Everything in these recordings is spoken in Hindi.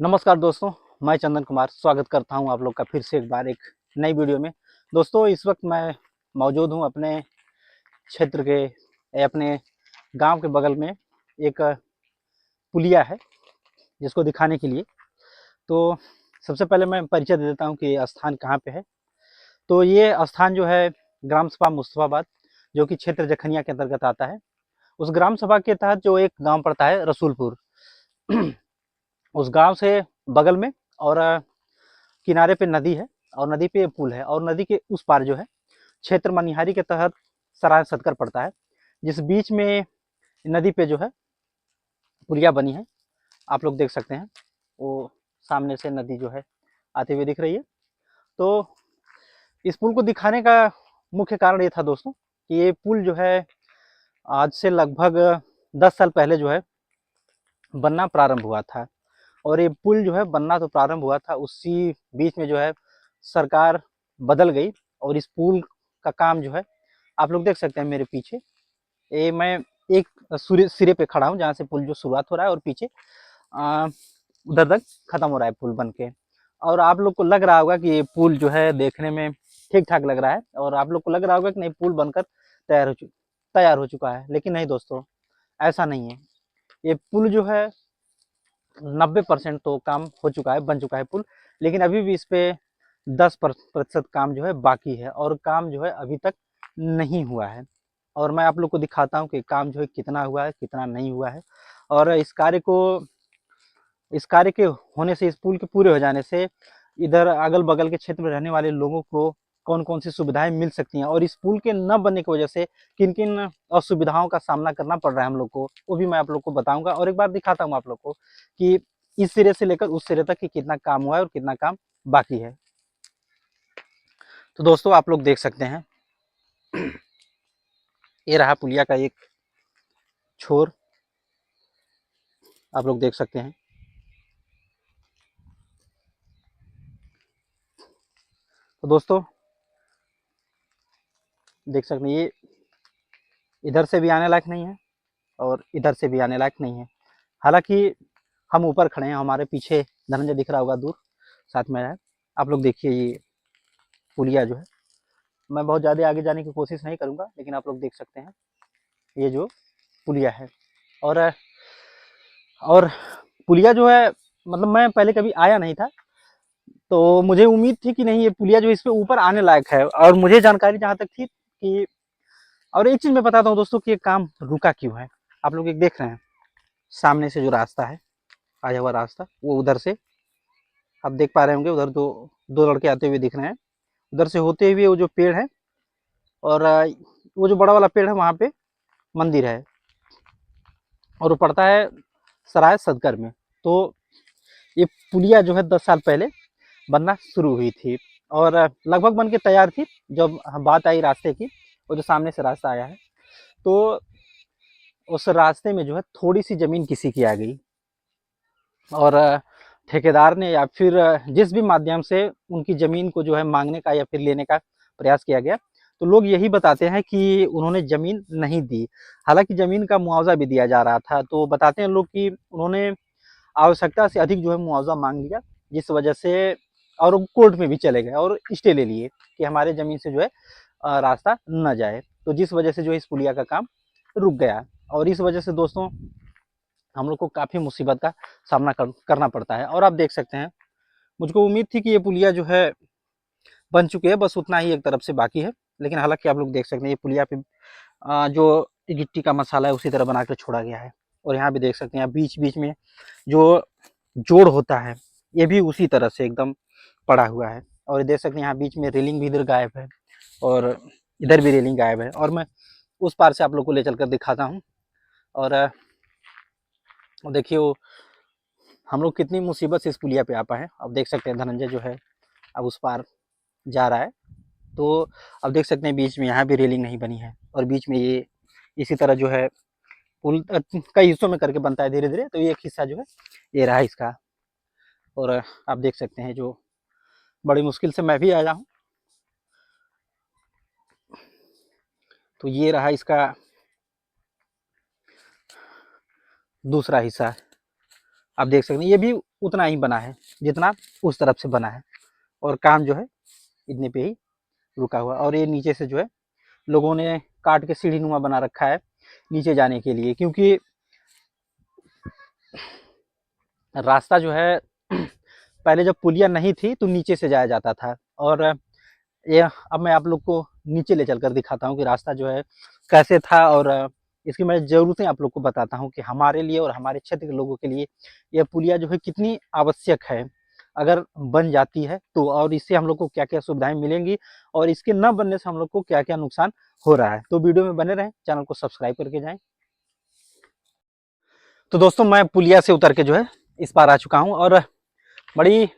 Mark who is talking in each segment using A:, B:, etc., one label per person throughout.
A: नमस्कार दोस्तों, मैं चंदन कुमार स्वागत करता हूं आप लोग का फिर से एक बार एक नई वीडियो में। दोस्तों, इस वक्त मैं मौजूद हूं अपने क्षेत्र के अपने गांव के बगल में एक पुलिया है जिसको दिखाने के लिए। तो सबसे पहले मैं परिचय दे देता हूं कि ये स्थान कहाँ पे है। तो ये स्थान जो है ग्राम सभा मुस्तफाबाद, जो कि क्षेत्र जखनिया के अंतर्गत आता है। उस ग्राम सभा के तहत जो एक गाँव पड़ता है रसूलपुर, उस गाँव से बगल में और किनारे पे नदी है और नदी पे पुल है, और नदी के उस पार जो है क्षेत्र मनिहारी के तहत सराय सदकर पड़ता है, जिस बीच में नदी पे जो है पुलिया बनी है। आप लोग देख सकते हैं, वो सामने से नदी जो है आते हुए दिख रही है। तो इस पुल को दिखाने का मुख्य कारण ये था दोस्तों कि ये पुल जो है आज से लगभग 10 साल पहले जो है बनना प्रारंभ हुआ था। और ये पुल जो है बनना तो प्रारंभ हुआ था, उसी बीच में जो है सरकार बदल गई और इस पुल का काम जो है आप लोग देख सकते हैं मेरे पीछे। ये मैं एक सिरे पे खड़ा हूँ जहाँ से पुल जो शुरुआत हो रहा है, और पीछे उधर तक खत्म हो रहा है पुल बन के। और आप लोग को लग रहा होगा कि ये पुल जो है देखने में ठीक ठाक लग रहा है, और आप लोग को लग रहा होगा कि नहीं, पुल बनकर तैयार हो चुका है। लेकिन नहीं दोस्तों, ऐसा नहीं है। ये पुल जो है 90% तो काम हो चुका है, बन चुका है पुल, लेकिन अभी भी इस पे 10% काम जो है बाकी है, और काम जो है अभी तक नहीं हुआ है। और मैं आप लोग को दिखाता हूँ कि काम जो है कितना हुआ है कितना नहीं हुआ है। और इस कार्य के होने से, इस पुल के पूरे हो जाने से इधर अगल बगल के क्षेत्र में रहने वाले लोगों को कौन कौन सी सुविधाएं मिल सकती हैं, और इस पुल के न बनने की वजह से किन किन असुविधाओं का सामना करना पड़ रहा है हम लोग को, वो भी मैं आप लोग को बताऊंगा। और एक बार दिखाता हूँ आप लोग को कि इस सिरे से लेकर उस सिरे तक कि कितना काम हुआ है और कितना काम बाकी है। तो दोस्तों, आप लोग देख सकते हैं, ये रहा पुलिया का एक छोर, आप लोग देख सकते हैं। तो दोस्तों देख सकते हैं, ये इधर से भी आने लायक नहीं है और इधर से भी आने लायक नहीं है। हालांकि हम ऊपर खड़े हैं, हमारे पीछे धनंजय दिख रहा होगा दूर, साथ में है। आप लोग देखिए, ये पुलिया जो है, मैं बहुत ज़्यादा आगे जाने की कोशिश नहीं करूँगा, लेकिन आप लोग देख सकते हैं ये जो पुलिया है। और और पुलिया जो है, मतलब मैं पहले कभी आया नहीं था, तो मुझे उम्मीद थी कि नहीं, ये पुलिया जो इस पे ऊपर आने लायक है। और मुझे जानकारी जहाँ तक थी कि, और एक चीज़ मैं बताता हूँ दोस्तों कि ये काम रुका क्यों है। आप लोग एक देख रहे हैं सामने से जो रास्ता है, आया हुआ रास्ता, वो उधर से आप देख पा रहे होंगे, उधर दो दो लड़के आते हुए दिख रहे हैं। उधर से होते हुए वो जो पेड़ है, और वो जो बड़ा वाला पेड़ है, वहाँ पे मंदिर है, और वो पड़ता है सराय सदकर में। तो ये पुलिया जो है 10 साल पहले बनना शुरू हुई थी, और लगभग बन के तैयार थी जब बात आई रास्ते की। वो जो सामने से रास्ता आया है, तो उस रास्ते में जो है थोड़ी सी ज़मीन किसी की आ गई, और ठेकेदार ने या फिर जिस भी माध्यम से उनकी ज़मीन को जो है मांगने का या फिर लेने का प्रयास किया गया, तो लोग यही बताते हैं कि उन्होंने ज़मीन नहीं दी। हालांकि ज़मीन का मुआवजा भी दिया जा रहा था, तो बताते हैं लोग कि उन्होंने आवश्यकता से अधिक जो है मुआवजा मांग लिया, जिस वजह से, और कोर्ट में भी चले गए और स्टे ले लिए कि हमारे ज़मीन से जो है रास्ता न जाए। तो जिस वजह से जो है इस पुलिया का काम रुक गया, और इस वजह से दोस्तों हम लोग को काफ़ी मुसीबत का सामना करना पड़ता है। और आप देख सकते हैं, मुझको उम्मीद थी कि ये पुलिया जो है बन चुकी है, बस उतना ही एक तरफ से बाकी है। लेकिन हालांकि आप लोग देख सकते हैं, ये पुलिया पे जो गिट्टी का मसाला है उसी तरह बना कर छोड़ा गया है। और यहाँ भी देख सकते हैं बीच बीच में जो जोड़ होता है, ये भी उसी तरह से एकदम पड़ा हुआ है। और देख सकते हैं यहाँ बीच में रेलिंग भी इधर गायब है, और इधर भी रेलिंग गायब है। और मैं उस पार से आप लोग को ले चल कर दिखाता हूँ। और देखिए वो हम लोग कितनी मुसीबत से इस पुलिया पे आ पाए हैं। अब देख सकते हैं धनंजय जो है अब उस पार जा रहा है। तो अब देख सकते हैं बीच में यहाँ भी रेलिंग नहीं बनी है, और बीच में ये इसी तरह जो है पुल कई हिस्सों में करके बनता है धीरे धीरे। तो ये एक हिस्सा जो है ये रहा इसका। और आप देख सकते हैं जो बड़ी मुश्किल से मैं भी आया हूँ। तो ये रहा इसका दूसरा हिस्सा, आप देख सकते हैं ये भी उतना ही बना है जितना उस तरफ से बना है, और काम जो है इतने पे ही रुका हुआ। और ये नीचे से जो है लोगों ने काट के सीढ़ी नुमा बना रखा है नीचे जाने के लिए, क्योंकि रास्ता जो है पहले जब पुलिया नहीं थी तो नीचे से जाया जाता था। और ये अब मैं आप लोग को नीचे ले चलकर दिखाता हूँ कि रास्ता जो है कैसे था, और इसकी मैं ज़रूरतें आप लोग को बताता हूँ कि हमारे लिए और हमारे क्षेत्र के लोगों के लिए यह पुलिया जो है कितनी आवश्यक है अगर बन जाती है तो, और इससे हम लोग को क्या क्या सुविधाएं मिलेंगी और इसके न बनने से हम लोग को क्या क्या नुकसान हो रहा है। तो वीडियो में बने रहें, चैनल को सब्सक्राइब करके जाएं। तो दोस्तों मैं पुलिया से उतर के जो है इस पार आ चुका हूँ, और बड़ी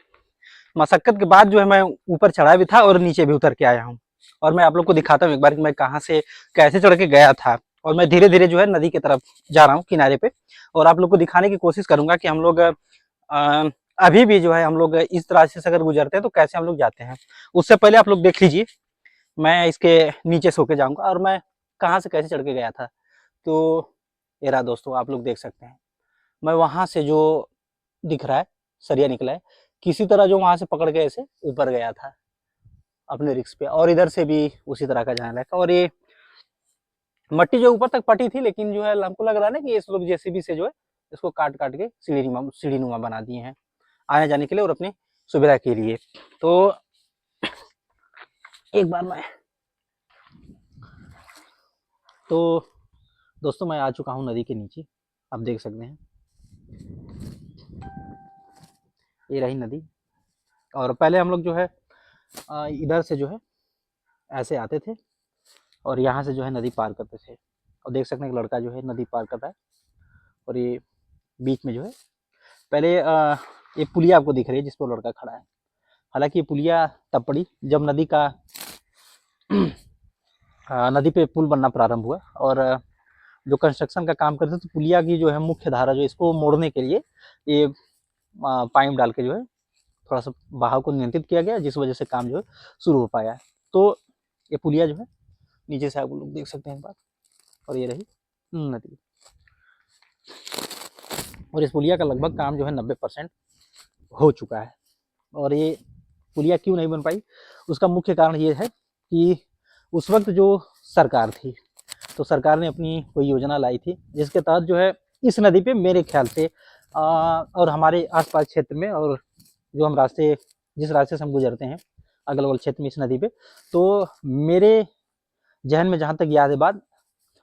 A: मशक्कत के बाद जो है मैं ऊपर चढ़ा भी था और नीचे भी उतर के आया हूँ। और मैं आप लोग को दिखाता हूँ एक बार कि मैं कहाँ से कैसे चढ़ के गया था। और मैं धीरे धीरे जो है नदी की तरफ जा रहा हूँ किनारे पे, और आप लोग को दिखाने की कोशिश करूंगा कि हम लोग अभी भी जो है हम लोग इस रास्ते से अगर गुजरते हैं तो कैसे हम लोग जाते हैं। उससे पहले आप लोग देख लीजिए मैं इसके नीचे सो के जाऊंगा और मैं कहाँ से कैसे चढ़ के गया था। तो ये रहा दोस्तों, आप लोग देख सकते हैं मैं वहां से जो दिख रहा है सरिया निकला है, किसी तरह जो वहां से पकड़ के ऐसे ऊपर गया था अपने रिक्स पे, और इधर से भी उसी तरह का जाने लगा। और ये मट्टी जो ऊपर तक पटी थी, लेकिन जो है हमको लग रहा है ना कि इस लोग जेसीबी से जो है इसको काट काट के सीढ़ी नुमा बना दिए हैं आने जाने के लिए और अपनी सुविधा के लिए। तो एक बार मैं तो दोस्तों मैं आ चुका हूँ नदी के नीचे, आप देख सकते हैं ये रही नदी। और पहले हम लोग जो है इधर से जो है ऐसे आते थे और यहाँ से जो है नदी पार करते थे। और देख सकते हैं एक लड़का जो है नदी पार कर रहा है, और ये बीच में जो है पहले ये पुलिया आपको दिख रही है जिस पर लड़का खड़ा है। हालांकि ये पुलिया तब पड़ी जब नदी का नदी पे पुल बनना प्रारंभ हुआ, और जो कंस्ट्रक्शन का काम करते थे तो पुलिया की जो है मुख्य धारा जो इसको मोड़ने के लिए ये पाइप डाल के जो है थोड़ा सा बहाव को नियंत्रित किया गया, जिस वजह से काम जो है शुरू हो पाया। तो ये पुलिया जो है नीचे से आप लोग देख सकते हैं एक बार, और ये रही नदी। और इस पुलिया का लगभग काम जो है 90% हो चुका है। और ये पुलिया क्यों नहीं बन पाई उसका मुख्य कारण ये है कि उस वक्त जो सरकार थी तो सरकार ने अपनी कोई योजना लाई थी जिसके तहत जो है इस नदी पे मेरे ख्याल से और हमारे आसपास क्षेत्र में, और जो हम रास्ते जिस रास्ते से हम गुजरते हैं अगल बगल क्षेत्र में इस नदी पे, तो मेरे जहन में जहाँ तक याद है बात,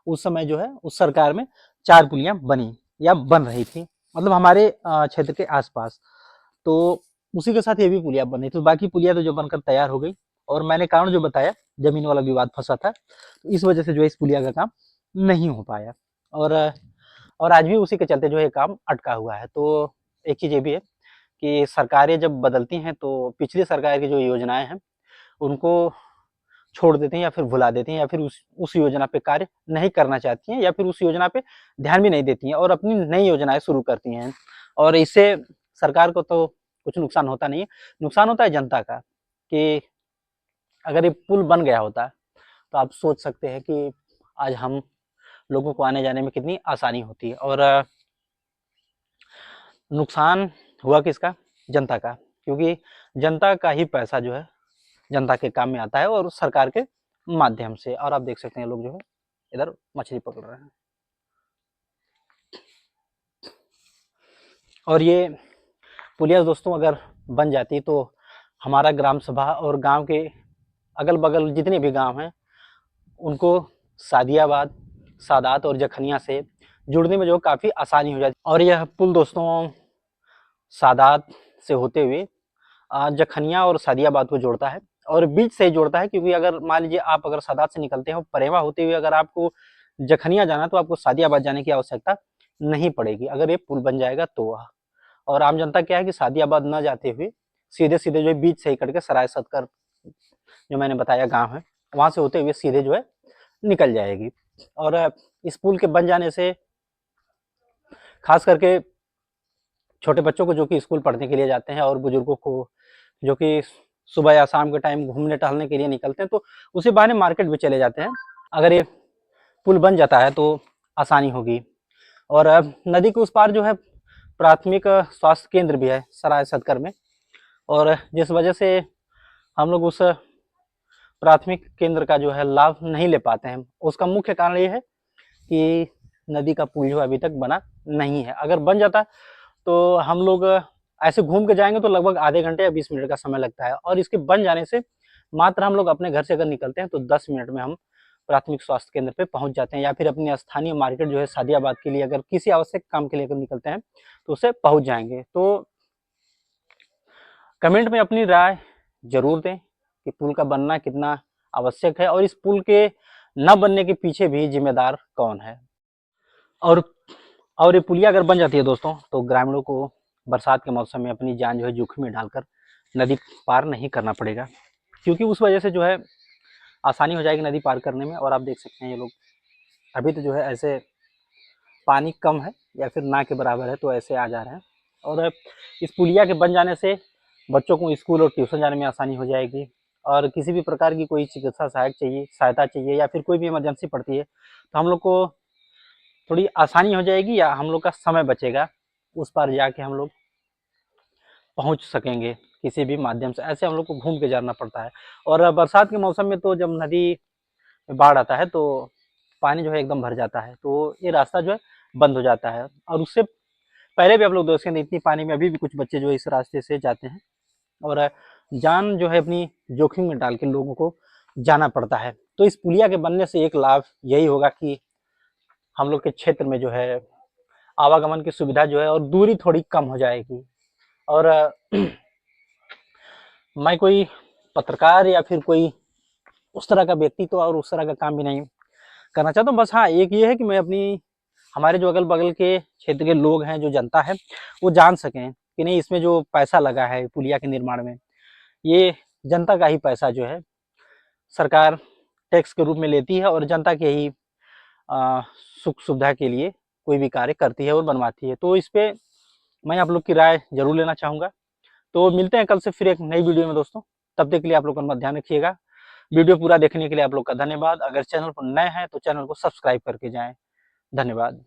A: उस समय जो है उस सरकार में 4 पुलियाँ बनी या बन रही थी, मतलब हमारे क्षेत्र के आसपास। तो उसी के साथ ये भी पुलिया बनी, तो बाकी पुलिया तो जो बनकर तैयार हो गई। और मैंने कारण जो बताया जमीन वाला विवाद फंसा था, तो इस वजह से जो है इस पुलिया का काम नहीं हो पाया, और आज भी उसी के चलते जो है काम अटका हुआ है। तो एक चीज़ ये भी है कि सरकारें जब बदलती हैं तो पिछली सरकार की जो योजनाएं हैं उनको छोड़ देती हैं या फिर भुला देती हैं, या फिर उस योजना पे कार्य नहीं करना चाहती हैं, या फिर उस योजना पे ध्यान भी नहीं देती हैं और अपनी नई योजनाएं शुरू करती हैं। और इससे सरकार को तो कुछ नुकसान होता नहीं है, नुकसान होता है जनता का। कि अगर ये पुल बन गया होता तो आप सोच सकते हैं कि आज हम लोगों को आने जाने में कितनी आसानी होती है। और नुकसान हुआ किसका? जनता का, क्योंकि जनता का ही पैसा जो है जनता के काम में आता है और सरकार के माध्यम से। और आप देख सकते हैं लोग जो है इधर मछली पकड़ रहे हैं। और ये पुलिया दोस्तों अगर बन जाती तो हमारा ग्राम सभा और गांव के अगल बगल जितने भी गांव हैं उनको सादियाबाद, सादात और जखनिया से जुड़ने में जो काफ़ी आसानी हो जाती। और यह पुल दोस्तों सादात से होते हुए जखनिया और सादियाबाद को जोड़ता है, और बीच से जोड़ता है, क्योंकि अगर मान लीजिए आप अगर सादात से निकलते हो परेवा होते हुए अगर आपको जखनिया जाना तो आपको सादियाबाद जाने की आवश्यकता नहीं पड़ेगी अगर ये पुल बन जाएगा तो। और आम जनता क्या है कि सादियाबाद न जाते हुए सीधे सीधे जो है बीच से ही कट के सराय सदकर जो मैंने बताया गांव है वहां से होते हुए सीधे जो है निकल जाएगी। और इस पुल के बन जाने से खास करके छोटे बच्चों को जो कि स्कूल पढ़ने के लिए जाते हैं और बुजुर्गों को जो कि सुबह या शाम के टाइम घूमने टहलने के लिए निकलते हैं तो उसी बहाने मार्केट भी चले जाते हैं। अगर ये पुल बन जाता है तो आसानी होगी। और नदी के उस पार जो है प्राथमिक स्वास्थ्य केंद्र भी है सराय सदकर में, और जिस वजह से हम लोग उस प्राथमिक केंद्र का जो है लाभ नहीं ले पाते हैं, उसका मुख्य कारण ये है कि नदी का पुल जो अभी तक बना नहीं है। अगर बन जाता तो हम लोग ऐसे घूम के जाएंगे तो लगभग आधे घंटे या 20 मिनट का समय लगता है, और इसके बन जाने से मात्र हम लोग अपने घर से अगर निकलते हैं तो 10 मिनट में हम प्राथमिक स्वास्थ्य केंद्र पे पहुंच जाते हैं, या फिर अपनी स्थानीय मार्केट जो है सादियाबाद के लिए अगर किसी आवश्यक काम के लिए अगर निकलते हैं तो उसे पहुंच जाएंगे। तो कमेंट में अपनी राय जरूर दें कि पुल का बनना कितना आवश्यक है, और इस पुल के न बनने के पीछे भी जिम्मेदार कौन है। और ये पुलिया अगर बन जाती है दोस्तों, तो ग्रामीणों को बरसात के मौसम में अपनी जान जो है जोखिम में डालकर नदी पार नहीं करना पड़ेगा, क्योंकि उस वजह से जो है आसानी हो जाएगी नदी पार करने में। और आप देख सकते हैं ये लोग अभी तो जो है ऐसे पानी कम है या फिर ना के बराबर है तो ऐसे आ जा रहे हैं, और इस पुलिया के बन जाने से बच्चों को स्कूल और ट्यूशन जाने में आसानी हो जाएगी, और किसी भी प्रकार की कोई चिकित्सा सहायता चाहिए या फिर कोई भी इमरजेंसी पड़ती है तो हम लोग को थोड़ी आसानी हो जाएगी, या हम लोग का समय बचेगा, उस पार जाके हम लोग पहुंच सकेंगे किसी भी माध्यम से। ऐसे हम लोग को घूम के जाना पड़ता है, और बरसात के मौसम में तो जब नदी में बाढ़ आता है तो पानी जो है एकदम भर जाता है, तो ये रास्ता जो है बंद हो जाता है। और उससे पहले भी आप लोग देखें इतनी पानी में अभी भी कुछ बच्चे जो है इस रास्ते से जाते हैं, और जान जो है अपनी जोखिम में डाल के लोगों को जाना पड़ता है। तो इस पुलिया के बनने से एक लाभ यही होगा कि हम लोग के क्षेत्र में जो है आवागमन की सुविधा जो है और दूरी थोड़ी कम हो जाएगी। और मैं कोई पत्रकार या फिर कोई उस तरह का व्यक्ति तो और उस तरह का काम भी नहीं करना चाहता हूँ। बस हाँ, एक ये है कि मैं अपनी हमारे जो अगल बगल के क्षेत्र के लोग हैं, जो जनता है, वो जान सकें कि नहीं, इसमें जो पैसा लगा है पुलिया के निर्माण में, ये जनता का ही पैसा जो है सरकार टैक्स के रूप में लेती है, और जनता के ही सुख सुविधा के लिए कोई भी कार्य करती है और बनवाती है। तो इस पे मैं आप लोग की राय जरूर लेना चाहूँगा। तो मिलते हैं कल से फिर एक नई वीडियो में दोस्तों, तब तक के लिए आप लोग अपना ध्यान रखिएगा। वीडियो पूरा देखने के लिए आप लोग का धन्यवाद। अगर चैनल पर नए हैं तो चैनल को सब्सक्राइब करके जाएं। धन्यवाद।